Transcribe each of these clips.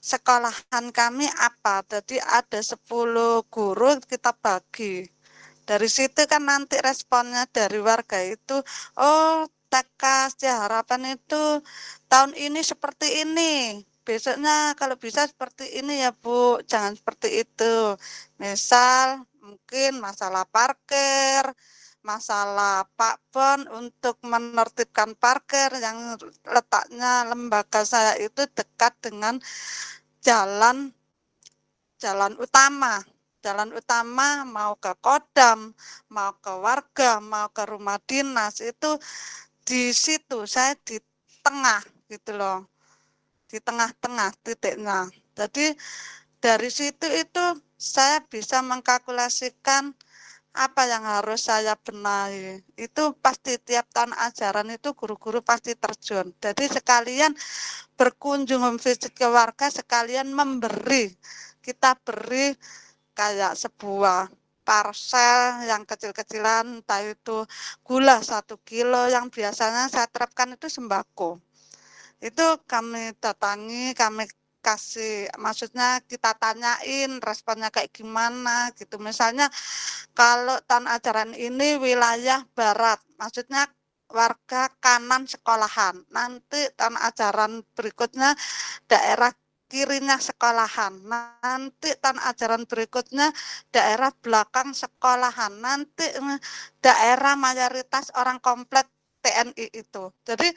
sekolahan kami apa. Jadi ada 10 guru kita bagi. Dari situ kan nanti responnya dari warga itu, oh TK Setia Harapan itu tahun ini seperti ini. Besoknya kalau bisa seperti ini ya Bu, jangan seperti itu. Misal mungkin masalah parkir, masalah Pak Bon untuk menertibkan parkir yang letaknya lembaga saya itu dekat dengan jalan jalan utama. Jalan utama mau ke Kodam, mau ke warga, mau ke rumah dinas itu di situ saya di tengah gitu loh. Di tengah-tengah titiknya. Jadi dari situ itu saya bisa mengkalkulasikan apa yang harus saya benahi. Itu pasti tiap tahun ajaran itu guru-guru pasti terjun. Jadi sekalian berkunjung home visit ke warga, sekalian memberi. Kita beri kayak sebuah parcel yang kecil-kecilan, entah itu gula 1 kilo yang biasanya saya terapkan itu sembako. Itu kami datangi, kami kasih, maksudnya kita tanyain responnya kayak gimana gitu. Misalnya kalau tahun ajaran ini wilayah barat, maksudnya warga kanan sekolahan. Nanti tahun ajaran berikutnya daerah kirinya sekolahan. Nanti tahun ajaran berikutnya daerah belakang sekolahan. Nanti daerah mayoritas orang komplek TNI itu. Jadi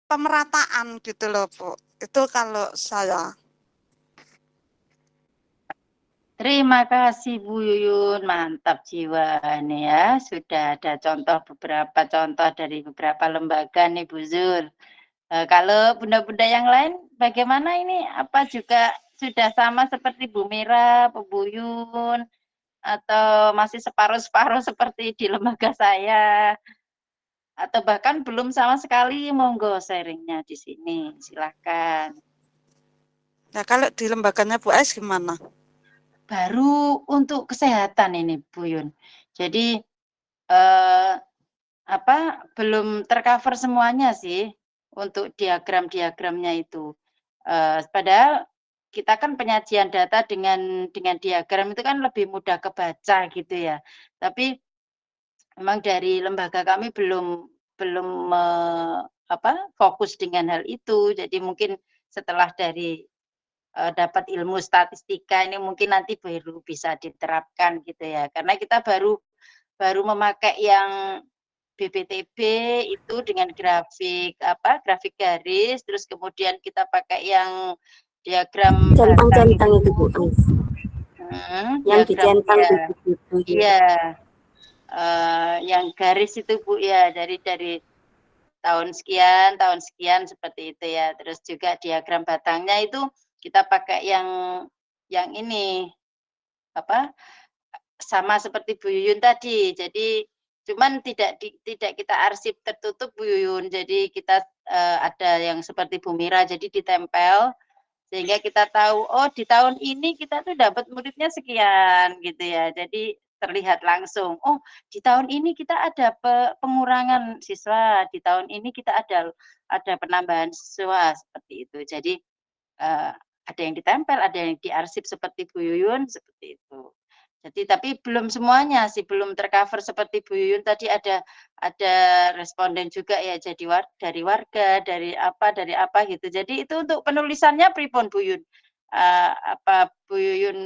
pemerataan gitu loh Bu. Itu kalau saya. Terima kasih Bu Yuyun, mantap jiwa nih ya. Sudah ada beberapa contoh dari beberapa lembaga nih Bu Zul. Kalau bunda-bunda yang lain bagaimana ini? Apa juga sudah sama seperti Bu Mira, Bu Yuyun, atau masih separuh-separuh seperti di lembaga saya? Atau bahkan belum sama sekali, monggo sharingnya di sini, silakan. Nah kalau di lembaganya Bu Ais gimana? Baru untuk kesehatan ini Bu Yun. Jadi belum tercover semuanya sih untuk diagram-diagramnya itu. Padahal kita kan penyajian data dengan diagram itu kan lebih mudah kebaca gitu ya. Tapi memang dari lembaga kami belum belum fokus dengan hal itu. Jadi mungkin setelah dari dapat ilmu statistika ini mungkin nanti baru bisa diterapkan gitu ya. Karena kita baru memakai yang BPTB itu dengan grafik garis, terus kemudian kita pakai yang diagram batang Centang-centang itu Bu. Yang dicentang ya, begitu ya. iya, yang garis itu Bu ya, dari tahun sekian seperti itu ya. Terus juga diagram batangnya itu kita pakai yang ini sama seperti Bu Yuyun tadi. Jadi cuman tidak kita arsip tertutup Bu Yuyun. Jadi kita ada yang seperti Bu Mira, jadi ditempel sehingga kita tahu oh di tahun ini kita tuh dapat muridnya sekian gitu ya. Jadi terlihat langsung oh di tahun ini kita ada pengurangan siswa, di tahun ini kita ada penambahan siswa seperti itu. Jadi ada yang ditempel, ada yang diarsip seperti Bu Yuyun seperti itu. Jadi tapi belum semuanya sih, belum tercover seperti Bu Yuyun tadi ada responden juga ya jadi dari warga, dari apa gitu. Jadi itu untuk penulisannya pripun Bu Yun? Apa Bu Yuyun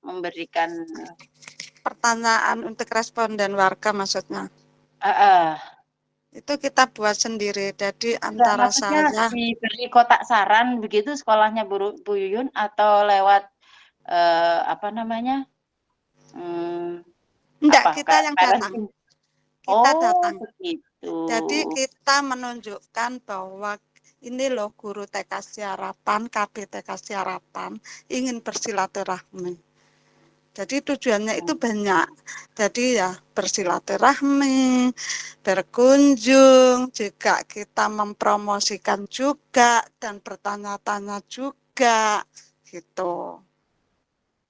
memberikan Pertanyaan untuk responden warga maksudnya. Itu kita buat sendiri. Jadi enggak, antara maksudnya saya diberi kotak saran begitu sekolahnya Bu Yuyun atau lewat apa namanya? enggak Apa kita yang datang. parenting? Kita Oh, datang. begitu. Jadi kita menunjukkan bahwa ini loh guru TK Harapan, KB TK Harapan ingin bersilaturahmi. Jadi tujuannya itu banyak. Jadi ya bersilaturahmi, berkunjung, juga kita mempromosikan juga dan bertanya-tanya juga gitu.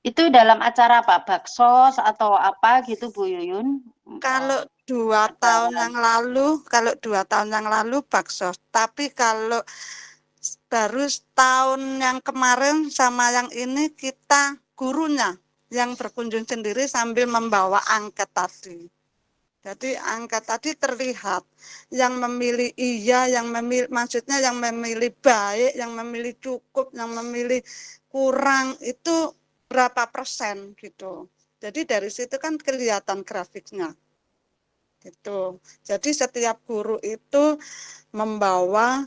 Itu dalam acara apa? Baksos atau apa gitu Bu Yuyun? Kalau 2 tahun yang lalu bakso. Tapi kalau baru tahun yang kemarin sama yang ini kita gurunya yang berkunjung sendiri sambil membawa angket tadi. Jadi angket tadi terlihat yang memilih iya, yang memilih maksudnya yang memilih baik, yang memilih cukup, yang memilih kurang itu berapa persen gitu. Jadi dari situ kan kelihatan grafiknya. Gitu. Jadi setiap guru itu membawa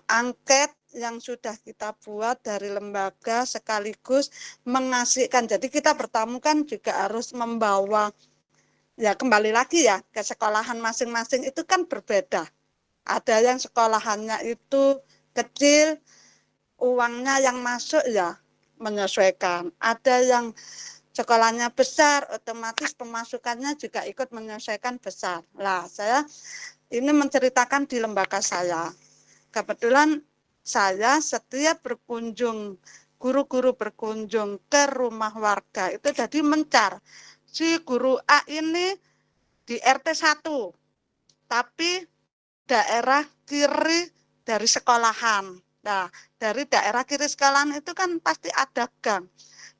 angket yang sudah kita buat dari lembaga sekaligus mengasihkan. Jadi kita bertamu kan juga harus membawa, ya kembali lagi ya ke sekolahan masing-masing itu kan berbeda. Ada yang sekolahannya itu kecil, uangnya yang masuk ya menyesuaikan. Ada yang sekolahnya besar, otomatis pemasukannya juga ikut menyesuaikan besar. Lah, saya ini menceritakan di lembaga saya. Kebetulan saya setiap berkunjung, guru-guru berkunjung ke rumah warga itu jadi mencar. Si guru A ini di RT 1, tapi daerah kiri dari sekolahan. Nah, dari daerah kiri sekolahan itu kan pasti ada gang.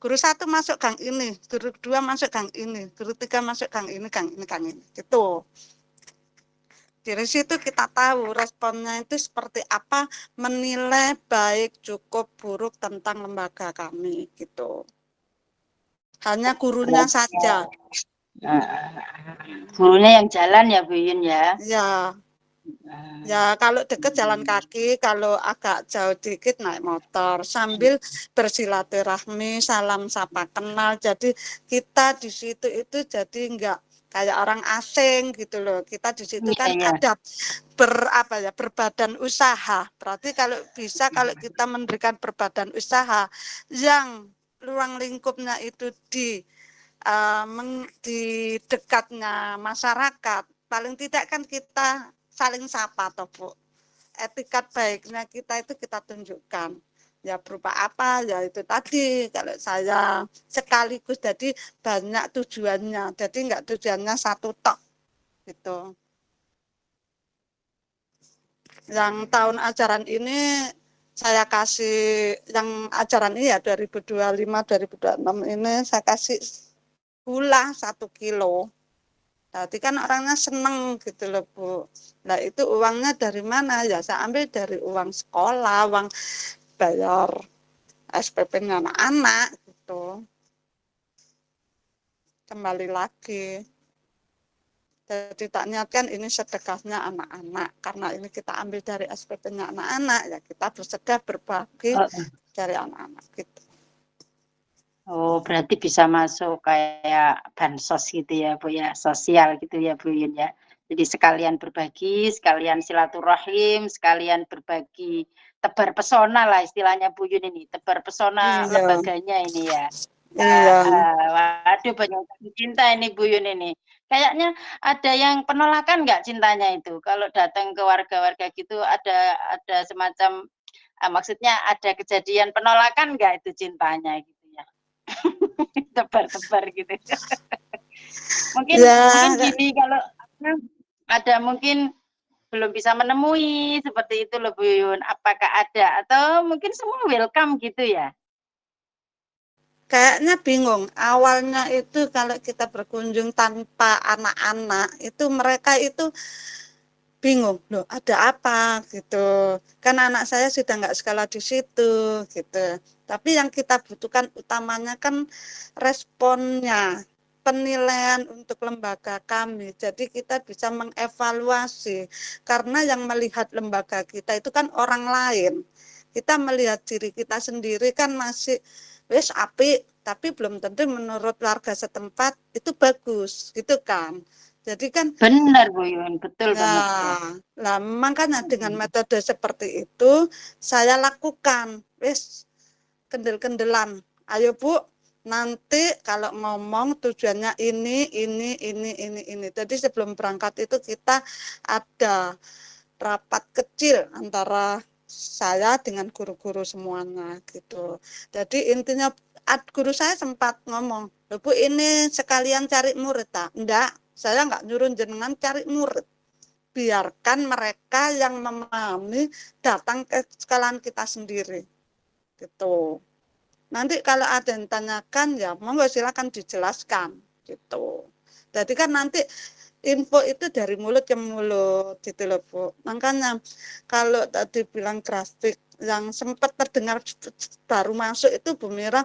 Guru 1 masuk gang ini, guru 2 masuk gang ini, guru 3 masuk gang ini, gang ini, gang ini. Gitu. Dari situ kita tahu responnya itu seperti apa, menilai baik, cukup, buruk tentang lembaga kami gitu. Hanya gurunya saja. Gurunya yang jalan ya Bu Yun ya. Ya. Ya kalau deket jalan kaki, kalau agak jauh dikit naik motor sambil bersilaturahmi, salam sapa kenal. Jadi kita di situ itu jadi enggak kayak orang asing gitu loh. Kita di situ kan ada berbadan usaha. Berarti kalau bisa kalau kita mendirikan berbadan usaha yang ruang lingkupnya itu di dekatnya masyarakat, paling tidak kan kita saling sapa toh Bu. Etikat baiknya kita itu kita tunjukkan. Ya berupa apa? Ya itu tadi kalau saya sekaligus jadi banyak tujuannya. Jadi enggak tujuannya satu tok gitu. Yang tahun ajaran ini saya kasih yang ajaran ini ya 2025-2026 ini saya kasih gula 1 kilo. Berarti kan orangnya seneng gitu loh Bu. Nah itu uangnya dari mana? Ya saya ambil dari uang sekolah, uang bayar SPP-nya anak-anak gitu. Kembali lagi. Jadi tak niatkan ini sedekahnya anak-anak. Karena ini kita ambil dari SPP-nya anak-anak, ya kita bersedekah berbagi dari anak-anak gitu. Oh, berarti bisa masuk kayak bansos gitu ya, Bu ya, sosial gitu ya, Bu Yun ya. Jadi sekalian berbagi, sekalian silaturahim, sekalian berbagi tebar pesona lah istilahnya Bu Yun ini, tebar pesona Iya. lembaganya ini ya. Iya. Waduh banyak cinta ini Bu Yun ini. Kayaknya ada yang penolakan nggak cintanya itu? Kalau datang ke warga-warga gitu ada semacam maksudnya ada kejadian penolakan nggak itu cintanya gitu ya? Tebar-tebar gitu. Mungkin Ya, gini kalau ada mungkin belum bisa menemui seperti itu loh Bu Yun. Apakah ada atau mungkin semua welcome gitu ya? kayaknya bingung. Awalnya itu kalau kita berkunjung tanpa anak-anak, itu mereka itu bingung, loh ada apa gitu. Kan anak saya sudah nggak sekolah di situ gitu. Tapi yang kita butuhkan utamanya kan responnya, penilaian untuk lembaga kami. Jadi kita bisa mengevaluasi karena yang melihat lembaga kita itu kan orang lain. Kita melihat diri kita sendiri kan masih wis apik, tapi belum tentu menurut warga setempat itu bagus gitu kan. Jadi kan Benar Bu Yun, betul banget ya. nah, makanya dengan metode seperti itu saya lakukan. Wis kendel-kendelan. Ayo Bu, nanti kalau ngomong tujuannya ini. Jadi sebelum berangkat itu kita ada rapat kecil antara saya dengan guru-guru semuanya gitu. Jadi intinya guru saya sempat ngomong, "Loh Bu, ini sekalian cari murid tak?" Enggak, saya enggak nyuruh jenengan cari murid. biarkan mereka yang memahami datang ke sekolahan kita sendiri gitu. Nanti kalau ada yang tanyakan ya monggo silakan dijelaskan gitu. Jadi kan nanti info itu dari mulut ke mulut gitu loh Bu. Makanya kalau tadi bilang grafik yang sempat terdengar baru masuk itu Bu Mira,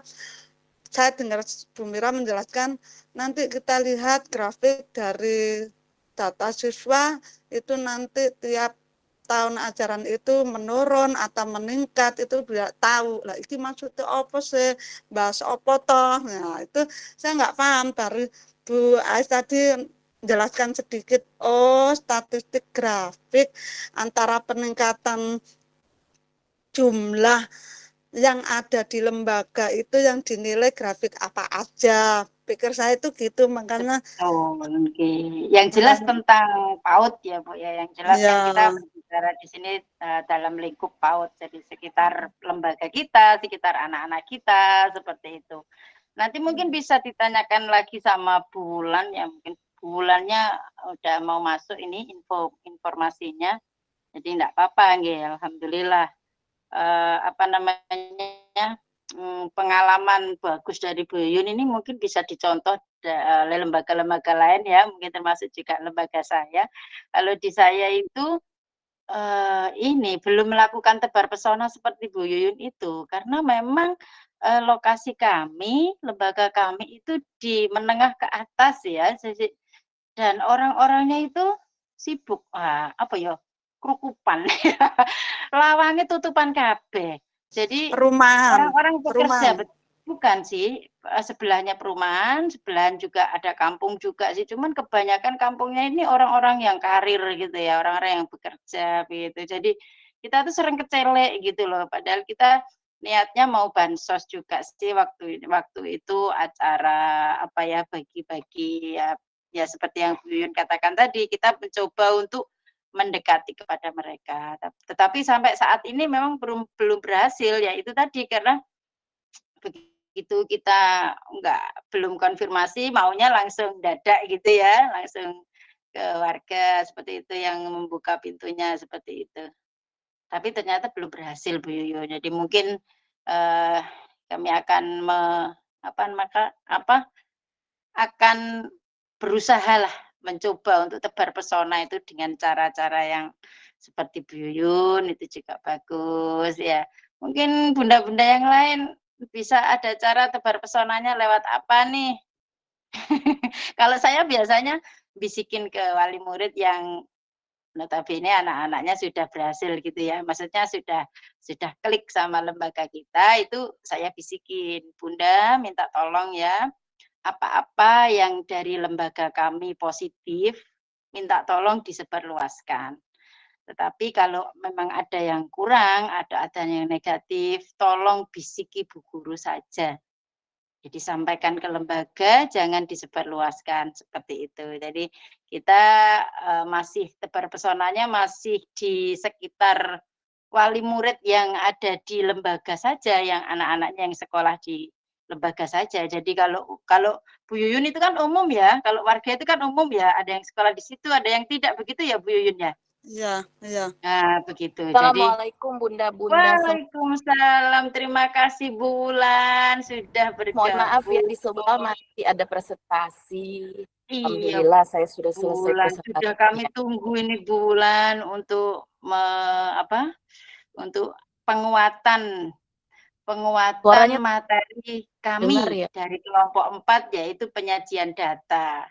saya dengar Bu Mira menjelaskan nanti kita lihat grafik dari data siswa itu nanti tiap tahun ajaran itu menurun atau meningkat itu tidak tahu lah itu maksudnya apa sih bahas apa toh. Nah itu saya nggak paham, baru Bu Ais tadi jelaskan sedikit, oh statistik grafik antara peningkatan jumlah yang ada di lembaga itu yang dinilai grafik apa aja, pikir saya itu gitu. Makanya yang jelas tentang PAUD ya Bu ya, yang jelas ya, kan kita berbicara di sini dalam lingkup PAUD, jadi sekitar lembaga kita, sekitar anak-anak kita seperti itu. Nanti mungkin bisa ditanyakan lagi sama Bulan ya, mungkin bulannya udah mau masuk ini informasinya, jadi enggak apa-apa nggih, alhamdulillah. Apa namanya, pengalaman bagus dari Bu Yuyun ini mungkin bisa dicontoh oleh lembaga-lembaga lain ya, mungkin termasuk juga lembaga saya. Kalau di saya itu, ini belum melakukan tebar pesona seperti Bu Yuyun itu, karena memang, lokasi kami, lembaga kami itu di menengah ke atas ya, dan orang-orangnya itu sibuk, apa ya, krukupan, lawangnya tutupan kabeh. Jadi perumahan, orang-orang bekerja, perumahan. bukan sih, sebelahnya perumahan, sebelahan juga ada kampung juga sih, cuman kebanyakan kampungnya ini orang-orang yang karir gitu ya, orang-orang yang bekerja gitu. Jadi kita tuh sering kecelek gitu loh, padahal kita niatnya mau bansos juga sih waktu itu acara apa ya, bagi-bagi ya seperti yang Bu Yuyun katakan tadi, kita mencoba untuk mendekati kepada mereka. Tetapi sampai saat ini memang belum berhasil, ya itu tadi karena begitu kita belum konfirmasi maunya langsung dadak gitu ya, langsung ke warga seperti itu yang membuka pintunya seperti itu. Tapi ternyata belum berhasil Bu Yuyun. Jadi mungkin, kami akan akan berusahalah mencoba untuk tebar pesona itu dengan cara-cara yang seperti Bu Yuyun, itu juga bagus ya. Mungkin bunda-bunda yang lain bisa ada cara tebar pesonanya lewat apa nih? Kalau saya biasanya bisikin ke wali murid yang notabene anak-anaknya sudah berhasil gitu ya, maksudnya sudah klik sama lembaga kita, itu saya bisikin, "Bunda minta tolong ya, apa-apa yang dari lembaga kami positif, minta tolong disebarluaskan. Tetapi kalau memang ada yang kurang, ada yang negatif, tolong bisiki Bu Guru saja. Jadi sampaikan ke lembaga, jangan disebarluaskan," seperti itu. Jadi kita, masih tebar pesonanya masih di sekitar wali murid yang ada di lembaga saja, yang anak-anaknya yang sekolah di lembaga saja. Jadi kalau kalau Bu Yuyun itu kan umum ya, kalau warga itu kan umum ya, ada yang sekolah di situ, ada yang tidak, begitu ya Bu Yuyun ya? Iya, iya. Nah begitu, jadi Assalamualaikum Bunda-bunda semua. waalaikumsalam, terima kasih Bulan sudah Mohon maaf ya bergabung. di sebelah masih ada presentasi. Iya Alhamdulillah saya sudah selesai Bulan, sudah kami presentasinya. tunggu ini Bulan untuk untuk penguatan Suaranya materi dengar kami ya? dari kelompok 4 yaitu penyajian data.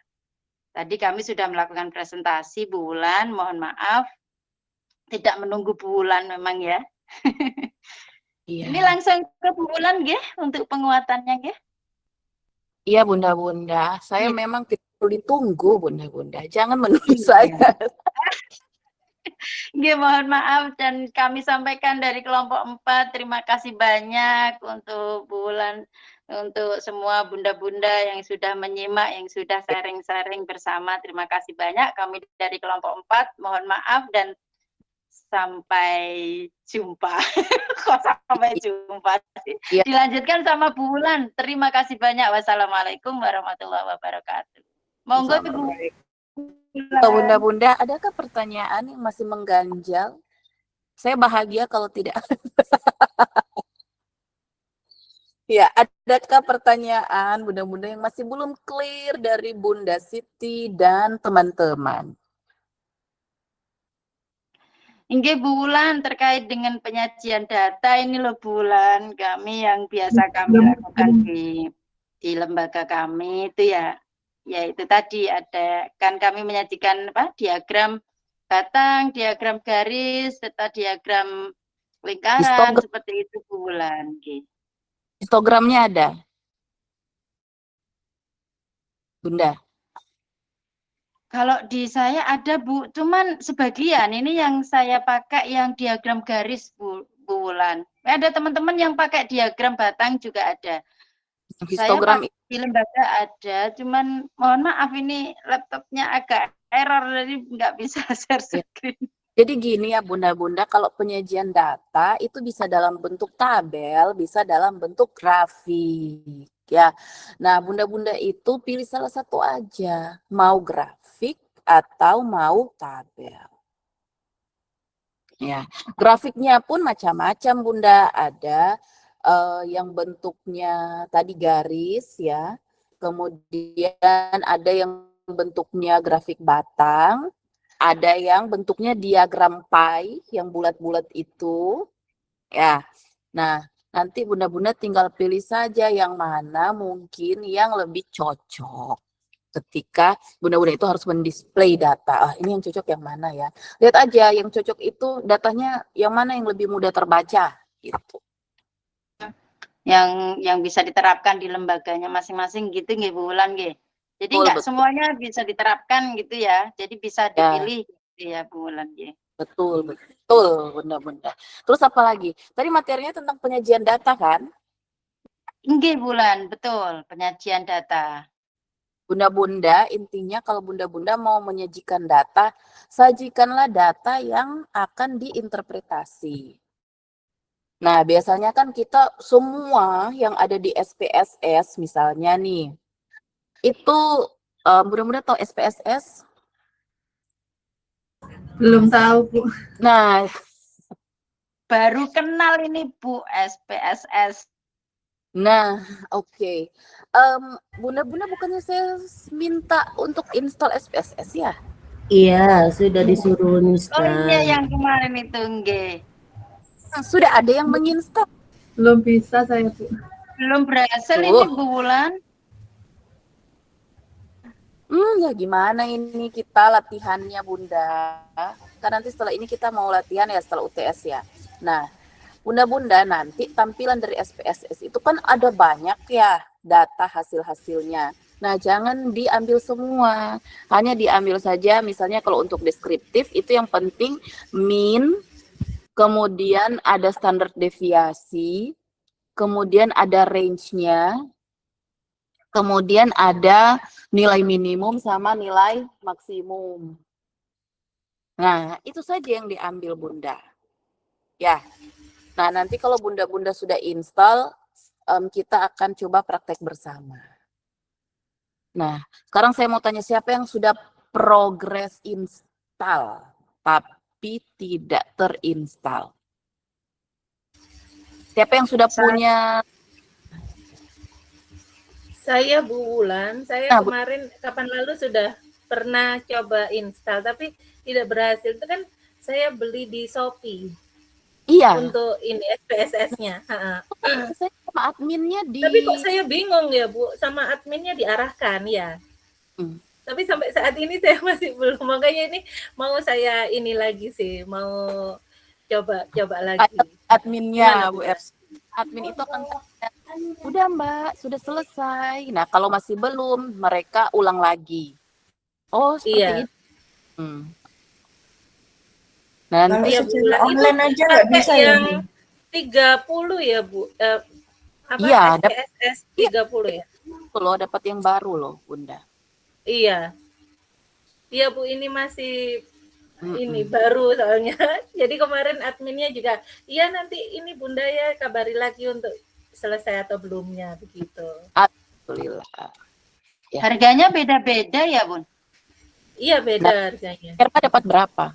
Tadi kami sudah melakukan presentasi Bulan, mohon maaf tidak menunggu Bulan memang ya. Ini Iya. langsung ke Bulan nggih untuk penguatannya nggih? Iya Bunda-bunda, saya Iya. memang tidak perlu ditunggu Bunda-bunda. Jangan menunggu Iya. saya. Nggih, mohon maaf dan kami sampaikan dari kelompok 4, terima kasih banyak untuk Bulan, untuk semua bunda-bunda yang sudah menyimak, yang sudah sharing-sharing bersama, terima kasih banyak. Kami dari kelompok 4 mohon maaf dan sampai jumpa. Kok sampai jumpa sih? Iya. Dilanjutkan sama Bulan. Terima kasih banyak. Wassalamualaikum warahmatullahi wabarakatuh. Monggo Ibu. Bunda-bunda, adakah pertanyaan yang masih mengganjal? Saya bahagia kalau tidak. Ya, adakah pertanyaan bunda-bunda yang masih belum clear dari Bunda Siti dan teman-teman? Inggih Bu Wulan, terkait dengan penyajian data ini loh Bu Wulan, kami yang biasa kami lakukan di lembaga kami itu ya itu tadi ada kan kami menyajikan diagram batang, diagram garis, serta diagram lingkaran seperti itu Bu Wulan. Histogramnya ada, Bunda? Kalau di saya ada Bu, cuman sebagian ini yang saya pakai yang diagram garis Bu Wulan. Ada teman-teman yang pakai diagram batang juga ada. Histogram Saya di lembaga ada, cuman mohon maaf ini laptopnya agak error jadi nggak bisa share screen. Jadi gini ya bunda-bunda, kalau penyajian data itu bisa dalam bentuk tabel, bisa dalam bentuk grafik ya. Nah bunda-bunda itu pilih salah satu aja, mau grafik atau mau tabel. Ya, grafiknya pun macam-macam bunda, ada yang bentuknya tadi garis ya, kemudian ada yang bentuknya grafik batang, ada yang bentuknya diagram pie yang bulat-bulat itu ya. Nah nanti bunda-bunda tinggal pilih saja yang mana mungkin yang lebih cocok ketika bunda-bunda itu harus mendisplay data. Ini yang cocok yang mana ya, lihat aja yang cocok itu datanya yang mana yang lebih mudah terbaca gitu, yang bisa diterapkan di lembaganya masing-masing gitu nggih Bu Wulan nggih. Jadi nggak semuanya bisa diterapkan gitu ya. Jadi bisa dipilih gitu ya Bu Wulan nggih. Betul bunda-bunda. Terus apa lagi? Tadi materinya tentang penyajian data kan? Nggih Bu Wulan, betul, penyajian data. Bunda-bunda, intinya kalau bunda-bunda mau menyajikan data, sajikanlah data yang akan diinterpretasi. Nah, biasanya kan kita semua yang ada di SPSS misalnya nih, itu bunda-bunda tahu SPSS? Belum tahu, Bu. Nah, baru kenal ini Bu SPSS. Nah, oke. Bunda-bunda bukannya saya minta untuk install SPSS ya? Iya, sudah disuruh install. Oh iya, yang kemarin itu nggih. Sudah ada yang menginstal? Belum bisa saya, Bu. Belum berhasil ini Bu Wulan. Ya gimana ini kita latihannya bunda? Kan nanti setelah ini kita mau latihan ya setelah UTS ya. Nah, bunda-bunda nanti tampilan dari SPSS itu kan ada banyak ya data hasil-hasilnya. Nah, jangan diambil semua. Hanya diambil saja misalnya kalau untuk deskriptif itu yang penting min, kemudian ada standar deviasi, kemudian ada range-nya, kemudian ada nilai minimum sama nilai maksimum. Nah, itu saja yang diambil bunda. Ya. Nah, nanti kalau bunda-bunda sudah install, kita akan coba praktek bersama. Nah, sekarang saya mau tanya siapa yang sudah progres install, tapi tidak terinstall? Siapa yang sudah punya? Saya Bu Wulan, saya kemarin kapan lalu sudah pernah coba install, tapi tidak berhasil. Itu kan saya beli di Shopee. Iya. Untuk ini SPSS-nya. Saya sama adminnya di. Tapi kok saya bingung ya Bu, sama adminnya diarahkan ya. Tapi sampai saat ini saya masih belum. Makanya ini mau saya ini lagi sih, mau coba lagi. Adminnya Bu R. Admin itu akan tanya, udah Mbak, sudah selesai. Nah kalau masih belum, mereka ulang lagi. Oh seperti itu. Nanti ya, online aja nggak bisa yang ya, 30 ya Bu. Iya, SPSS 30 ya. Loh, dapat yang baru loh, Bunda. Iya. Iya Bu, ini masih ini baru soalnya. Jadi kemarin adminnya juga, iya nanti ini Bunda ya kabari lagi untuk selesai atau belumnya begitu. Alhamdulillah. Ya. Harganya beda-beda ya Bun? Iya beda harganya. Erma dapat berapa?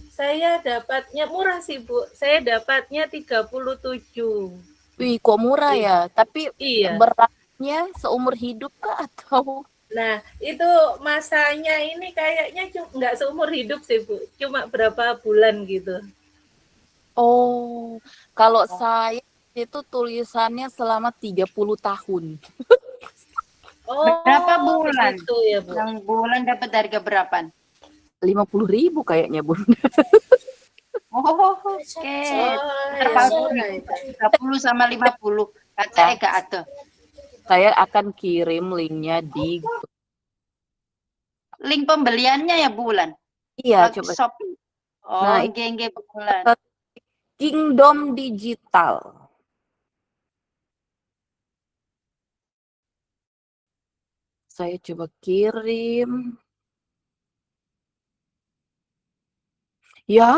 Saya dapatnya murah sih Bu. Saya dapatnya 37. Wih, kok murah ya? Tapi Iya. beratnya seumur hidup kah atau? Nah, itu masanya ini kayaknya nggak seumur hidup sih Bu. Cuma berapa bulan gitu. Oh, kalau saya itu tulisannya selama 30 tahun. Oh, Berapa bulan? begitu ya Bu. Yang bulan dapat harga berapa? 50.000 kayaknya, Bun. Oh, oke. Oh, ya, Terpaku murah itu. 30 sama 50. Kaca gak ada. Saya akan kirim linknya di Link pembeliannya ya bulan. iya, Lewat coba. Shopee. Oh, Nah, nggih bulan. Kingdom Digital. Saya coba kirim. Ya,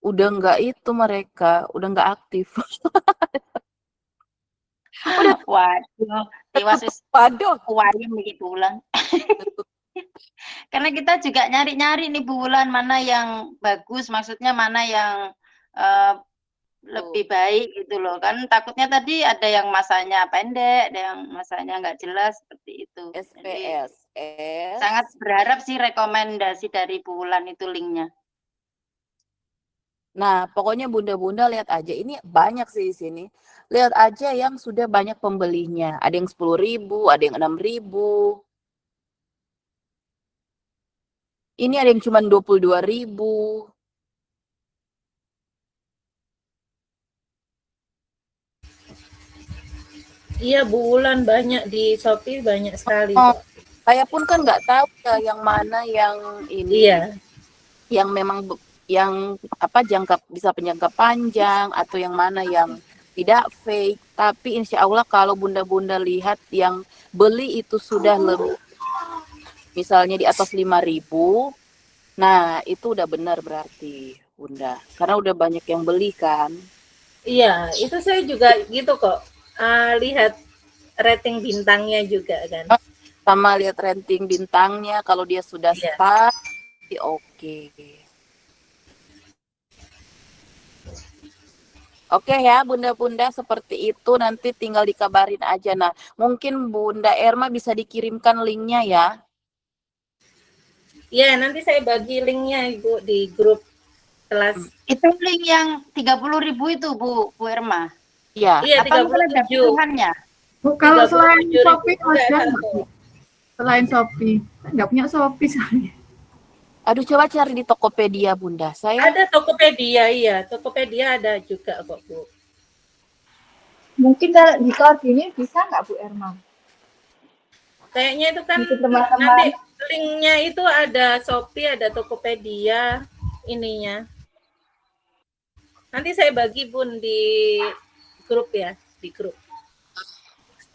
udah nggak itu mereka, udah nggak aktif. Udah Waduh, tiwas wis waduh. kuayem iki bulan. Karena kita juga nyari-nyari nih bulan mana yang bagus, maksudnya mana yang lebih baik gitu loh. Kan takutnya tadi ada yang masanya pendek, ada yang masanya nggak jelas seperti itu. Jadi SPSS. sangat berharap sih rekomendasi dari bulan itu linknya. Nah, pokoknya bunda-bunda lihat aja. Ini banyak sih di sini. Lihat aja yang sudah banyak pembelinya. Ada yang 10.000, ada yang 6.000. Ini ada yang cuma 22.000. Iya, bulan banyak di Shopee banyak sekali. Oh, Kok. saya pun kan nggak tahu ya yang mana yang ini. Iya. Yang memang yang apa bisa penjangka panjang atau yang mana yang tidak fake. Tapi insya Allah kalau bunda-bunda lihat yang beli itu sudah lebih, misalnya di atas 5.000, nah itu udah benar berarti bunda, karena udah banyak yang beli kan. Iya, itu saya juga gitu kok. Lihat rating bintangnya juga kan. Sama lihat rating bintangnya, kalau dia sudah star, oke. Oke ya bunda-bunda, seperti itu, nanti tinggal dikabarin aja. Nah mungkin Bunda Erma bisa dikirimkan linknya ya. Ya, nanti saya bagi linknya Ibu di grup kelas. Itu link yang 30.000 itu Bu Erma. Iya. Iya, Apa mungkin ada pilihannya? Bu, kalau selain 37.000 Shopee ada nggak, satu. Bu? Selain Shopee, nggak punya Shopee soalnya. Aduh, coba cari di Tokopedia bunda. Saya Ada Tokopedia, iya. Tokopedia ada juga kok Bu. Mungkin kalau di koordinir bisa nggak Bu Erma? Kayaknya itu kan Mungkin teman-teman. nanti linknya itu ada Shopee, ada Tokopedia ininya. Nanti saya bagi Bun di grup ya, di grup.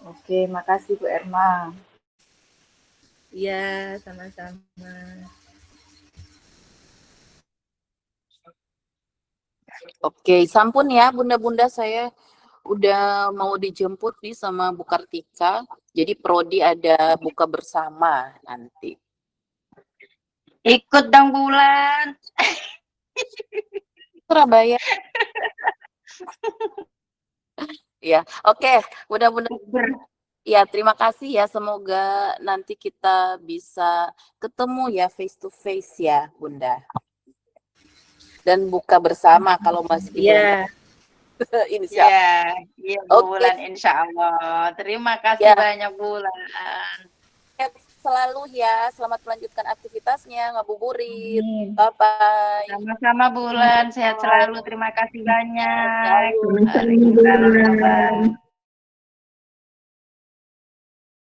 Oke, makasih Bu Erma. Iya, sama-sama. oke, sampun ya bunda-bunda, saya udah mau dijemput nih sama Bu Kartika. Jadi prodi ada buka bersama nanti. Ikut dong bulan. Surabaya. Ya, oke, mudah-mudahan. Ya, terima kasih ya. Semoga nanti kita bisa ketemu ya face to face ya, Bunda. Dan buka bersama kalau masih di Iya. Insya Allah. Iya, bulan insya Allah. Terima kasih banyak bulan. Selalu ya, selamat melanjutkan aktivitasnya, ngabuburit. Bye-bye. Sama-sama bulan, sehat selalu. Terima kasih banyak. Waalaikumsalam.